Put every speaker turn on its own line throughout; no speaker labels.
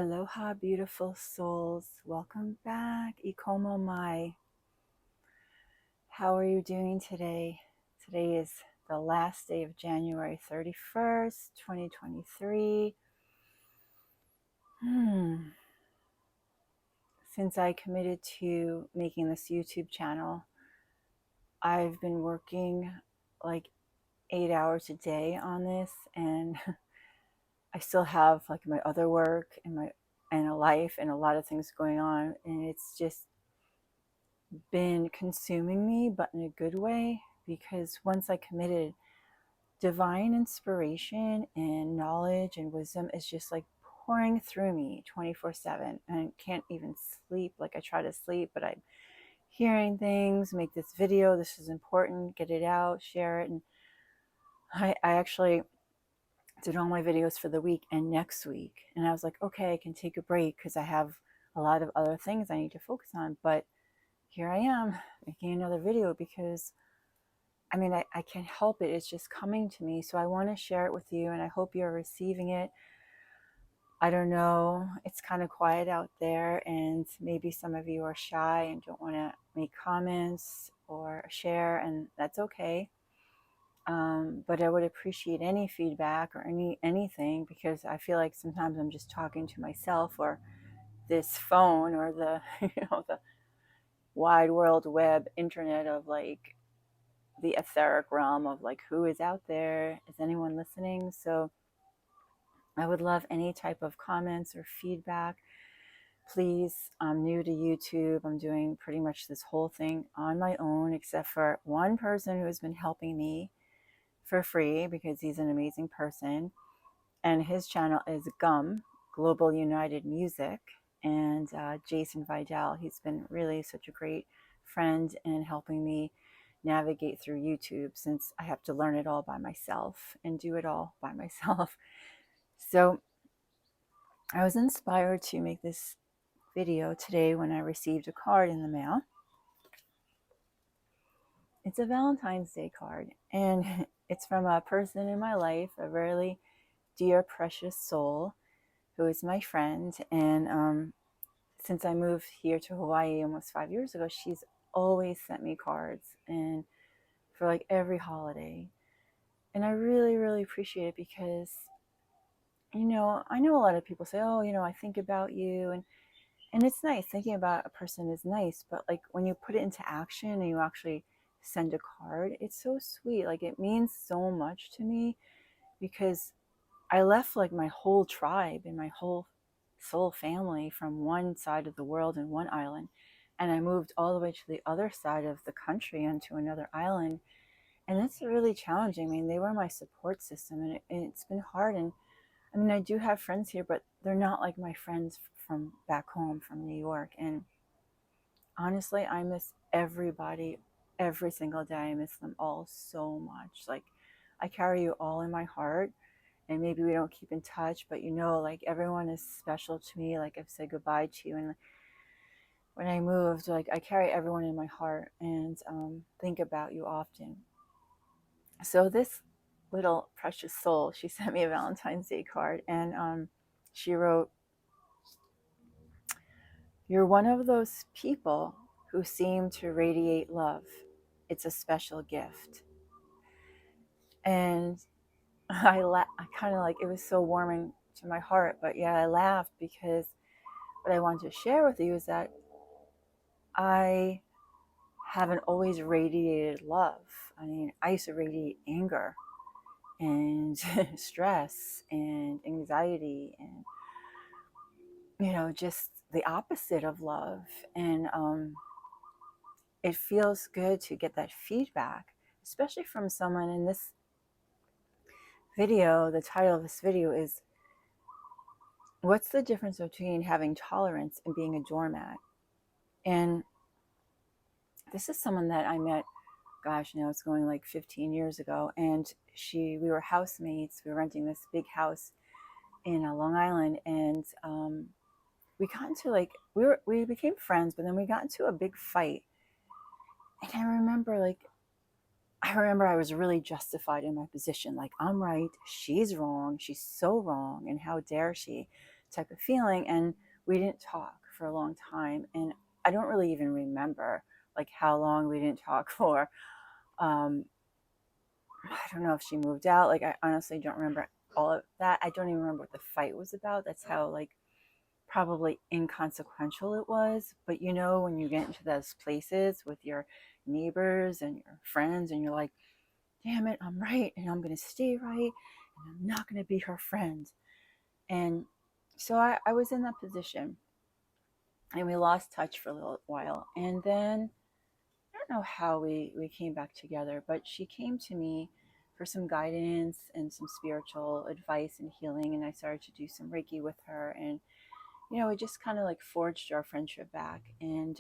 Aloha, beautiful souls. Welcome back. Ikomo mai. How are you doing today? Today is the last day of January 31st, 2023. Since I committed to making this YouTube channel, I've been working like 8 hours a day on this, and I still have like my other work and a life and a lot of things going on, and it's just been consuming me, but in a good way, because once I committed, divine inspiration and knowledge and wisdom is just like pouring through me 24/7, and I can't even sleep. Like, I try to sleep, but I'm hearing things, make this video, this is important, get it out, share it. And I actually did all my videos for the week and next week, and I was like, okay, I can take a break because I have a lot of other things I need to focus on. But here I am making another video because I can't help it. It's just coming to me. So I want to share it with you, and I hope you're receiving it. I don't know. It's kind of quiet out there, and maybe some of you are shy and don't want to make comments or share, and that's okay. But I would appreciate any feedback or anything, because I feel like sometimes I'm just talking to myself or this phone or the the wide world web internet of like the etheric realm of like, who is out there, is anyone listening? So I would love any type of comments or feedback. Please, I'm new to YouTube. I'm doing pretty much this whole thing on my own, except for one person who has been helping me for free because he's an amazing person, and his channel is Global United Music. And Jason Vidal, he's been really such a great friend in helping me navigate through YouTube, since I have to learn it all by myself and do it all by myself. So I was inspired to make this video today when I received a card in the mail. It's a Valentine's Day card, and it's from a person in my life, a really dear, precious soul who is my friend. And since I moved here to Hawaii almost 5 years ago, she's always sent me cards, and for like every holiday. And I really, really appreciate it because, I know a lot of people say, oh, I think about you. And it's nice. Thinking about a person is nice, but like when you put it into action and you actually send a card, it's so sweet. Like, it means so much to me, because I left like my whole tribe and my whole soul family from one side of the world in one island, and I moved all the way to the other side of the country onto another island. And it's really challenging. They were my support system, and it's been hard. And I do have friends here, but they're not like my friends from back home from New York. And honestly, I miss everybody every single day. I miss them all so much. Like, I carry you all in my heart, and maybe we don't keep in touch, but like, everyone is special to me. Like, I've said goodbye to you, and when I moved, like, I carry everyone in my heart, and think about you often. So this little precious soul, she sent me a Valentine's Day card, and she wrote, "You're one of those people who seem to radiate love. It's a special gift." And I kind of like, it was so warming to my heart. But yeah, I laughed because what I wanted to share with you is that I haven't always radiated love. I used to radiate anger and stress and anxiety, and just the opposite of love. And it feels good to get that feedback, especially from someone. In this video, the title of this video is, what's the difference between having tolerance and being a doormat? And this is someone that I met, gosh, now it's going like 15 years ago. And we were housemates. We were renting this big house in Long Island. And we got into like, we became friends, but then we got into a big fight. And I remember I was really justified in my position. Like, I'm right, she's wrong, she's so wrong, and how dare she type of feeling. And we didn't talk for a long time. And I don't really even remember like how long we didn't talk for. Um, I don't know if she moved out. Like, I honestly don't remember all of that. I don't even remember what the fight was about. That's how like probably inconsequential it was. But you know, when you get into those places with your neighbors and your friends, and you're like, damn it, I'm right, and I'm going to stay right, and I'm not going to be her friend. And so I was in that position, and we lost touch for a little while. And then I don't know how we came back together, but she came to me for some guidance and some spiritual advice and healing. And I started to do some Reiki with her. And, you know, it just kind of like forged our friendship back. And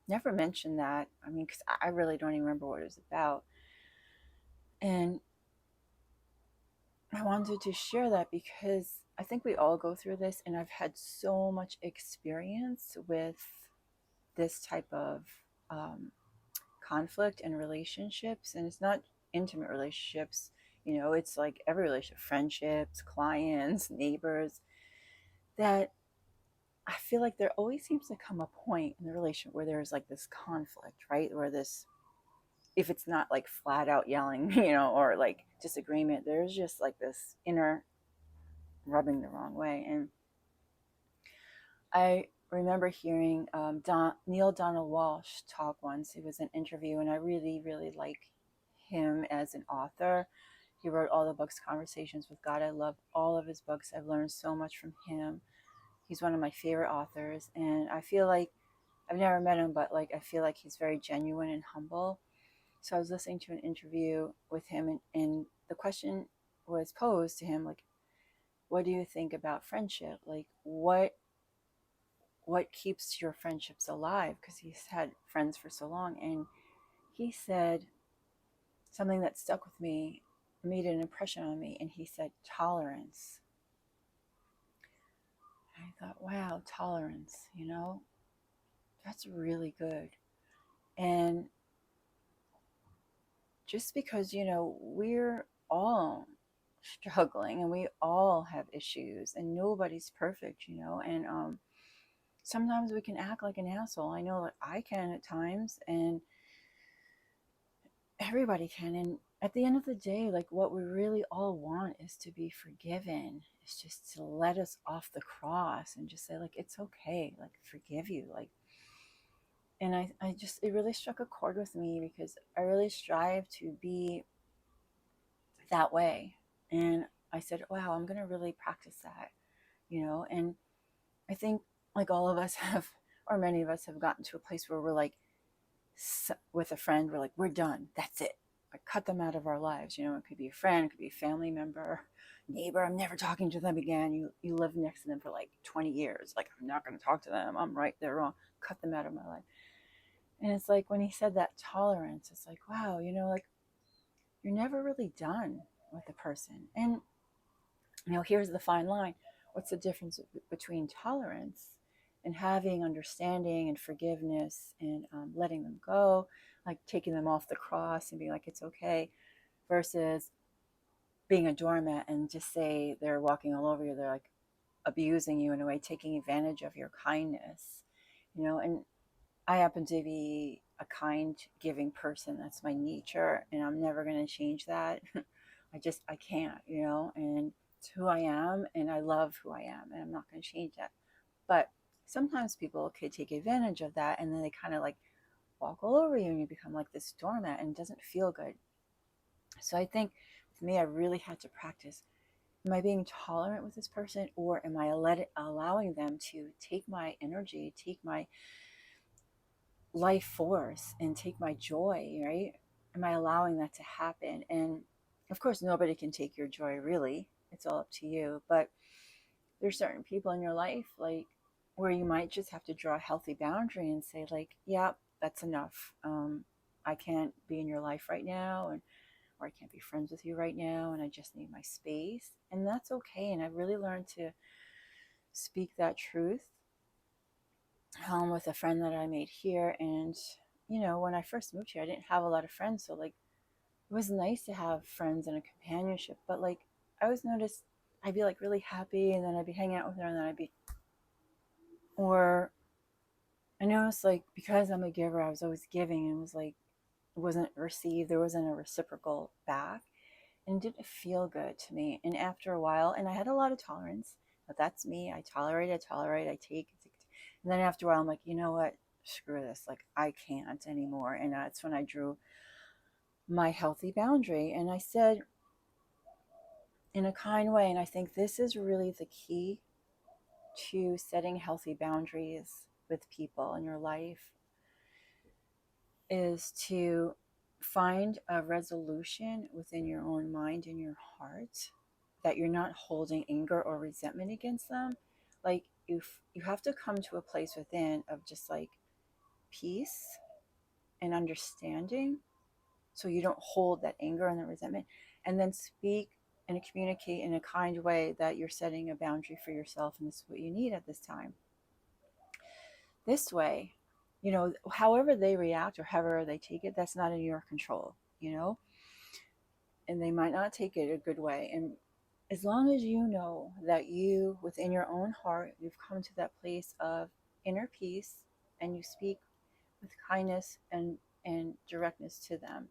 never mentioned that. I mean, because I really don't even remember what it was about. And I wanted to share that because I think we all go through this. And I've had so much experience with this type of um, conflict in relationships. And it's not intimate relationships, you know, it's like every relationship, friendships, clients, neighbors, that I feel like there always seems to come a point in the relationship where there's like this conflict, right? Where this, if it's not like flat out yelling, you know, or like disagreement, there's just like this inner rubbing the wrong way. And I remember hearing Neale Donald Walsch talk once. It was an interview, and I really, really like him as an author. He wrote all the books, Conversations with God. I love all of his books. I've learned so much from him. He's one of my favorite authors, and I feel like I've never met him, but like I feel like he's very genuine and humble. So I was listening to an interview with him, and the question was posed to him, like, what do you think about friendship? Like, what keeps your friendships alive? Because he's had friends for so long. And he said something that stuck with me, made an impression on me. And he said, tolerance. And I thought, wow, tolerance, you know, that's really good. And just because, you know, we're all struggling and we all have issues and nobody's perfect, you know, and sometimes we can act like an asshole. I know that I can at times, and everybody can. And at the end of the day, like what we really all want is to be forgiven. It's just to let us off the cross and just say like, it's okay, like forgive you. Like, and I just, it really struck a chord with me because I really strive to be that way. And I said, wow, I'm going to really practice that, you know? And I think like all of us have, or many of us have gotten to a place where we're like, with a friend, we're like, we're done. That's it. Like, cut them out of our lives. You know, it could be a friend, it could be a family member, neighbor. I'm never talking to them again. You live next to them for like 20 years. Like, I'm not going to talk to them. I'm right, they're wrong. Cut them out of my life. And it's like when he said that tolerance, it's like, wow, you know, like you're never really done with the person. And, you know, here's the fine line. What's the difference between tolerance and having understanding and forgiveness and letting them go, like taking them off the cross and being like, it's okay, versus being a doormat and just say they're walking all over you, they're like abusing you in a way, taking advantage of your kindness, you know. And I happen to be a kind, giving person. That's my nature, and I'm never going to change that. I can't, you know, and it's who I am, and I love who I am, and I'm not going to change that. But sometimes people could take advantage of that, and then they kind of like walk all over you, and you become like this doormat, and it doesn't feel good. So I think for me, I really had to practice. Am I being tolerant with this person, or am I allowing them to take my energy, take my life force, and take my joy, right? Am I allowing that to happen? And of course, nobody can take your joy, really. It's all up to you. But there's certain people in your life, like, where you might just have to draw a healthy boundary and say, like, yeah, that's enough. I can't be in your life right now, and or I can't be friends with you right now, and I just need my space. And that's okay. And I've really learned to speak that truth with a friend that I made here. And, you know, when I first moved here, I didn't have a lot of friends. So, like, it was nice to have friends and a companionship. But, like, I always noticed I'd be like really happy, and then I'd be hanging out with her, and then I'd be, or I noticed like because I'm a giver, I was always giving, and it was like it wasn't received, there wasn't a reciprocal back, and it didn't feel good to me. And after a while, and I had a lot of tolerance, but that's me. I tolerate, I take, and then after a while, I'm like, you know what? Screw this. Like I can't anymore. And that's when I drew my healthy boundary, and I said in a kind way, and I think this is really the key to setting healthy boundaries with people in your life, is to find a resolution within your own mind and your heart that you're not holding anger or resentment against them. Like you have to come to a place within of just like peace and understanding, so you don't hold that anger and the resentment, and then speak and communicate in a kind way that you're setting a boundary for yourself, and this is what you need at this time. This way, however they react or however they take it, that's not in your control. And they might not take it a good way. And as long as you know that you, within your own heart, you've come to that place of inner peace, and you speak with kindness and directness to them.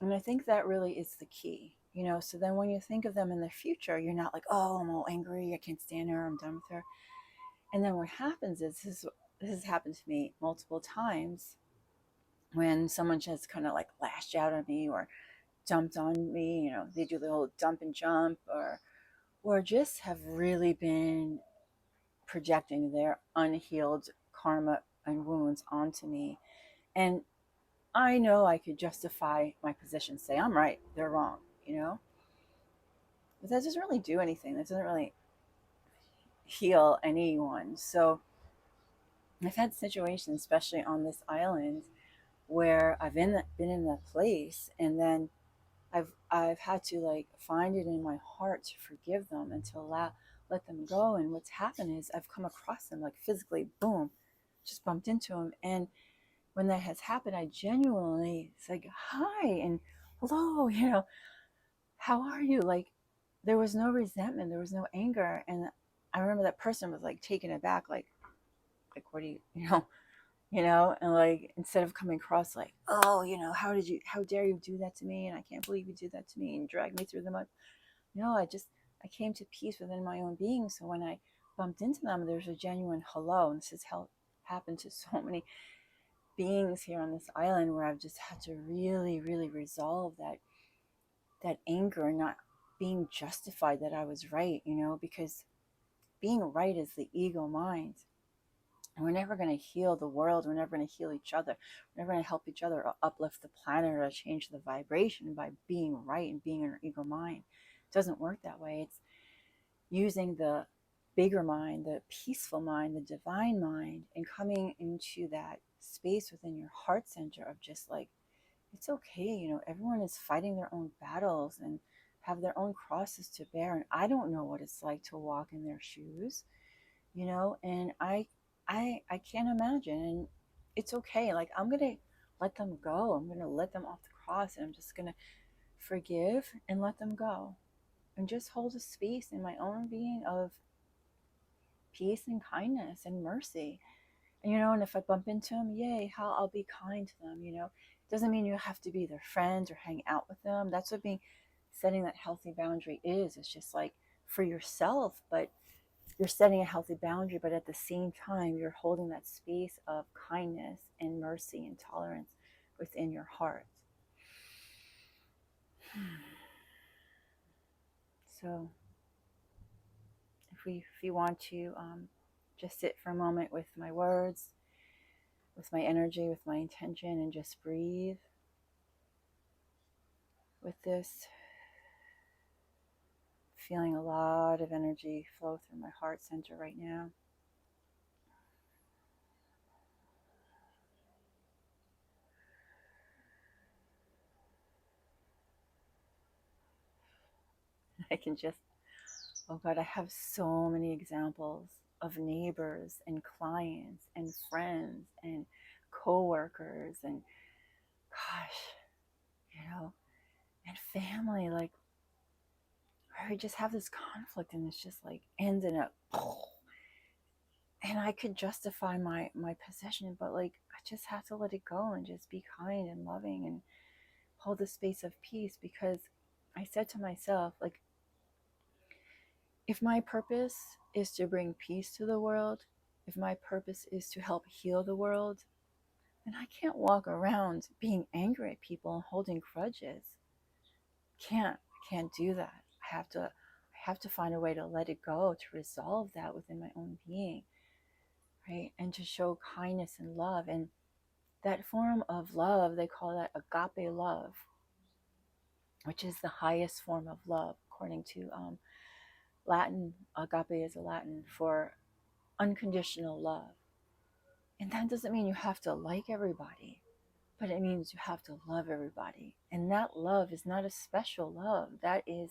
And I think that really is the key. So then when you think of them in the future, you're not like, oh, I'm all angry, I can't stand her, I'm done with her. And then what happens is this has happened to me multiple times, when someone just kind of like lashed out at me or jumped on me, they do the whole dump and jump, or just have really been projecting their unhealed karma and wounds onto me. And I know I could justify my position, say I'm right, they're wrong. But that doesn't really do anything. That doesn't really heal anyone. So I've had situations, especially on this island, where been in that place, and then I've had to like find it in my heart to forgive them and to let them go. And what's happened is I've come across them like physically, boom, just bumped into them. And when that has happened, I genuinely, it's like, hi and hello, how are you? Like there was no resentment, there was no anger. And I remember that person was like taken aback, like what do and like instead of coming across like, oh, how dare you do that to me, and I can't believe you did that to me and drag me through the mud. No, I came to peace within my own being. So when I bumped into them, there's a genuine hello. And this has happened to so many beings here on this island, where I've just had to really, really resolve that anger, not being justified that I was right, because being right is the ego mind. And we're never going to heal the world. We're never going to heal each other. We're never going to help each other or uplift the planet or change the vibration by being right and being in our ego mind. It doesn't work that way. It's using the bigger mind, the peaceful mind, the divine mind, and coming into that space within your heart center of just like, it's okay. Everyone is fighting their own battles and have their own crosses to bear. And I don't know what it's like to walk in their shoes, and I can't imagine. And it's okay. Like I'm gonna let them go. I'm gonna let them off the cross, and I'm just gonna forgive and let them go, and just hold a space in my own being of peace and kindness and mercy. And if I bump into them, yay, how I'll be kind to them. It doesn't mean you have to be their friends or hang out with them. That's what setting that healthy boundary is. It's just like for yourself, but you're setting a healthy boundary, but at the same time, you're holding that space of kindness and mercy and tolerance within your heart. So, if you want to just sit for a moment with my words, with my energy, with my intention, and just breathe with this, feeling a lot of energy flow through my heart center right now. I can just, oh God, I have so many examples of neighbors and clients and friends and coworkers and gosh, and family, like I just have this conflict, and it's just like ends in a, and I could justify my possession, but like I just have to let it go and just be kind and loving and hold the space of peace, because I said to myself, like, if my purpose is to bring peace to the world, if my purpose is to help heal the world, then I can't walk around being angry at people and holding grudges. Can't do that. I have to find a way to let it go, to resolve that within my own being, right? And to show kindness and love. And that form of love, they call that agape love, which is the highest form of love, according to Latin. Agape is a Latin for unconditional love. And that doesn't mean you have to like everybody, but it means you have to love everybody. And that love is not a special love. That is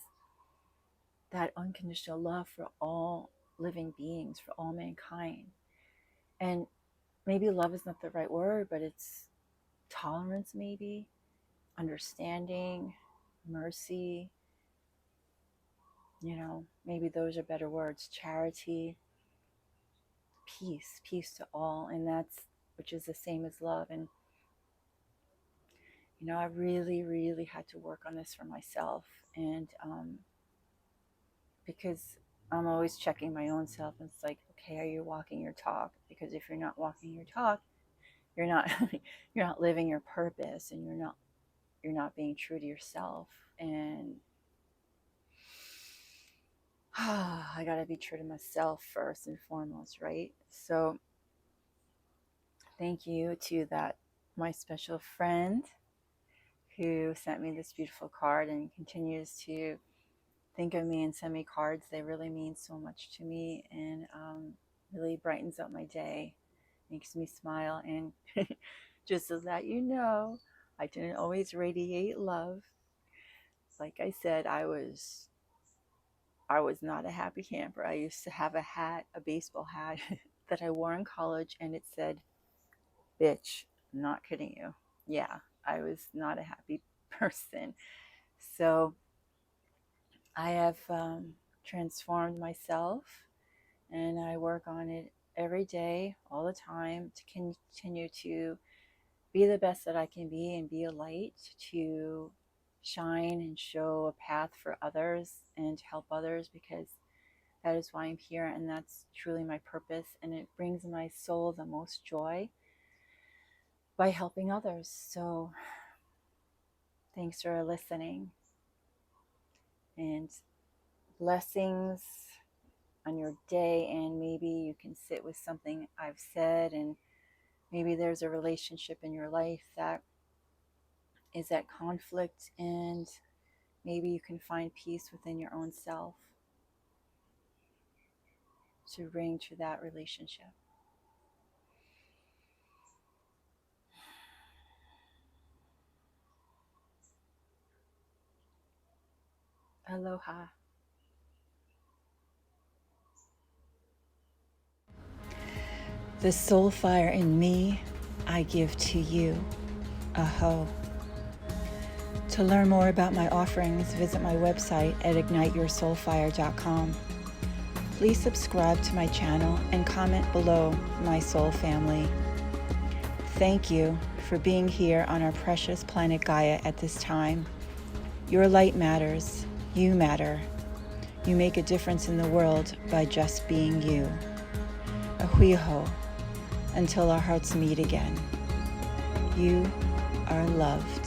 that unconditional love for all living beings, for all mankind. And maybe love is not the right word, but it's tolerance, maybe, understanding, mercy, maybe those are better words, charity, peace to all. And that's, which is the same as love. And I really, really had to work on this for myself. And because I'm always checking my own self, and it's like, okay, are you walking your talk? Because if you're not walking your talk, you're not you're not living your purpose, and you're not being true to yourself. And I got to be true to myself first and foremost, right? So thank you to my special friend who sent me this beautiful card and continues to think of me and send me cards. They really mean so much to me, and really brightens up my day, makes me smile. And just so that you know, I didn't always radiate love. Like I said, I was not a happy camper. I used to have a baseball hat that I wore in college, and it said, "Bitch." I'm not kidding you. Yeah, I was not a happy person. So I have transformed myself, and I work on it every day, all the time, to continue to be the best that I can be and be a light, to shine and show a path for others and to help others, because that is why I'm here, and that's truly my purpose. And it brings my soul the most joy by helping others. So thanks for listening, and blessings on your day. And maybe you can sit with something I've said, and maybe there's a relationship in your life that is at conflict, and maybe you can find peace within your own self to bring to that relationship. Aloha. The soul fire in me, I give to you. Aho. To learn more about my offerings, visit my website at igniteyoursoulfire.com. Please subscribe to my channel and comment below, my soul family. Thank you for being here on our precious planet Gaia at this time. Your light matters. You matter. You make a difference in the world by just being you. Ahuiho. Until our hearts meet again. You are loved.